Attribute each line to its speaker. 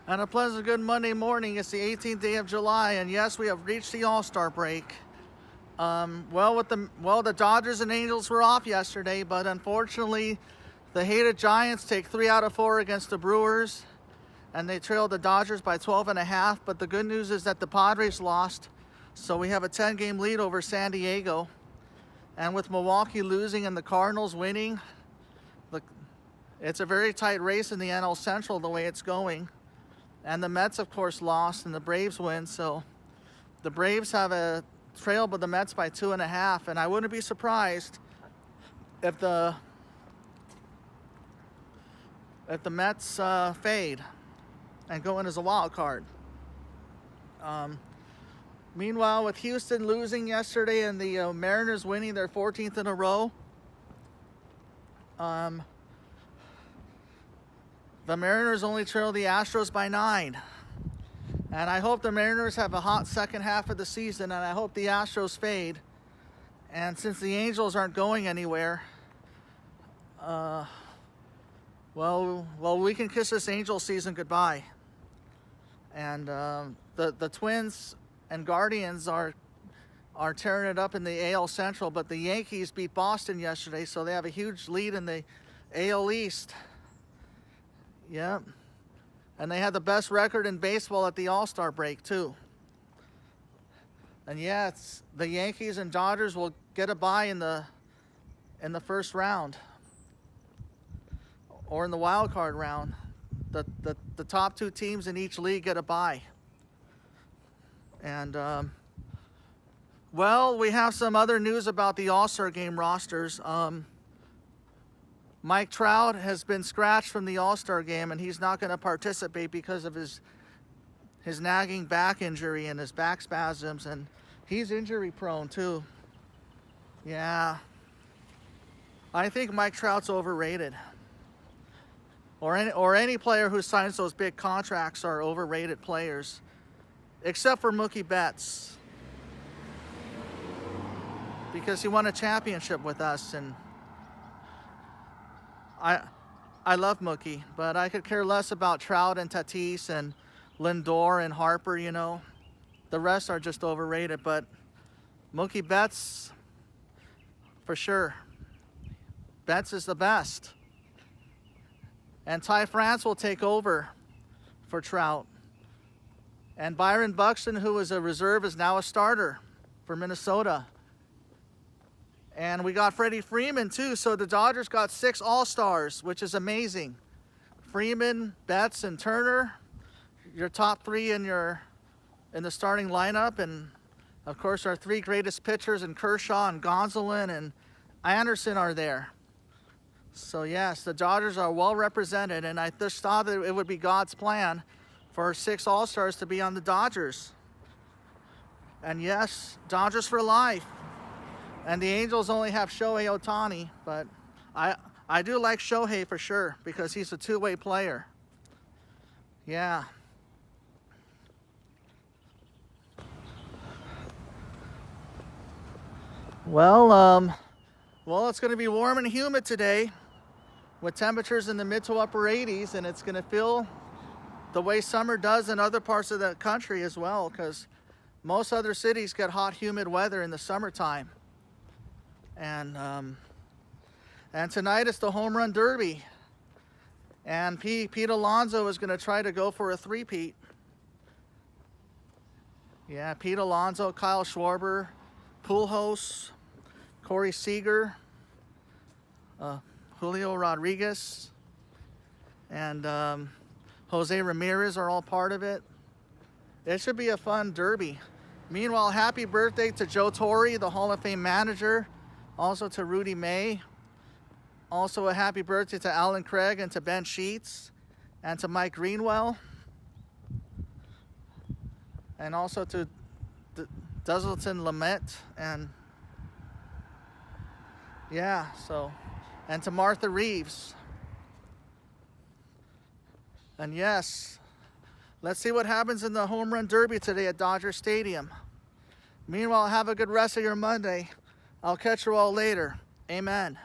Speaker 1: And a pleasant good Monday morning. It's the 18th day of July, and yes, we have reached the All-Star break. The Dodgers and Angels were off yesterday, but unfortunately, the hated Giants take 3 out of 4 against the Brewers, and they trailed the Dodgers by 12.5. But the good news is that the Padres lost, so we have a 10-game lead over San Diego. And with Milwaukee losing and the Cardinals winning, it's a very tight race in the NL Central the way it's going. And the Mets, of course, lost, and the Braves win. So the Braves have a trail with the Mets by 2.5, and I wouldn't be surprised if the Mets fade and go in as a wild card. Meanwhile, with Houston losing yesterday and the Mariners winning their 14th in a row, the Mariners only trail the Astros by 9. And I hope the Mariners have a hot second half of the season, and I hope the Astros fade. And since the Angels aren't going anywhere, we can kiss this Angel season goodbye. And the Twins and Guardians are tearing it up in the AL Central, but the Yankees beat Boston yesterday, so they have a huge lead in the AL East. Yep. And they had the best record in baseball at the All-Star break, too. And yeah, the Yankees and Dodgers will get a bye in the first round or in the wild card round. The top 2 teams in each league get a bye. And we have some other news about the All-Star game rosters. Mike Trout has been scratched from the All-Star game, and he's not going to participate because of his nagging back injury and his back spasms, and he's injury prone too. Yeah. I think Mike Trout's overrated. Or any player who signs those big contracts are overrated players, except for Mookie Betts, because he won a championship with us, and I love Mookie, but I could care less about Trout and Tatis and Lindor and Harper, you know. The rest are just overrated, but Mookie Betts, for sure. Betts is the best. And Ty France will take over for Trout. And Byron Buxton, who was a reserve, is now a starter for Minnesota. And we got Freddie Freeman, too. So the Dodgers got 6 All-Stars, which is amazing. Freeman, Betts, and Turner, your top 3 in the starting lineup. And, of course, our 3 greatest pitchers, and Kershaw and Gonsolin and Anderson are there. So, yes, the Dodgers are well represented. And I just thought that it would be God's plan for 6 All-Stars to be on the Dodgers. And, yes, Dodgers for life. And the Angels only have Shohei Ohtani, but I do like Shohei for sure because he's a two-way player. Yeah. Well, it's going to be warm and humid today with temperatures in the mid to upper 80s, and it's going to feel the way summer does in other parts of the country as well, because most other cities get hot, humid weather in the summertime. And tonight it's the home run derby, and Pete Alonso is going to try to go for a three-peat. Yeah, Pete Alonso, Kyle Schwarber, Pujols, Corey Seager, Julio Rodriguez, and Jose Ramirez are all part of it. It should be a fun derby. Meanwhile, happy birthday to Joe Torre, the Hall of Fame manager. Also to Rudy May. Also a happy birthday to Alan Craig and to Ben Sheets and to Mike Greenwell. And also to Duzzleton Lamet and and to Martha Reeves. And yes, let's see what happens in the home run derby today at Dodger Stadium. Meanwhile, have a good rest of your Monday. I'll catch you all later. Amen.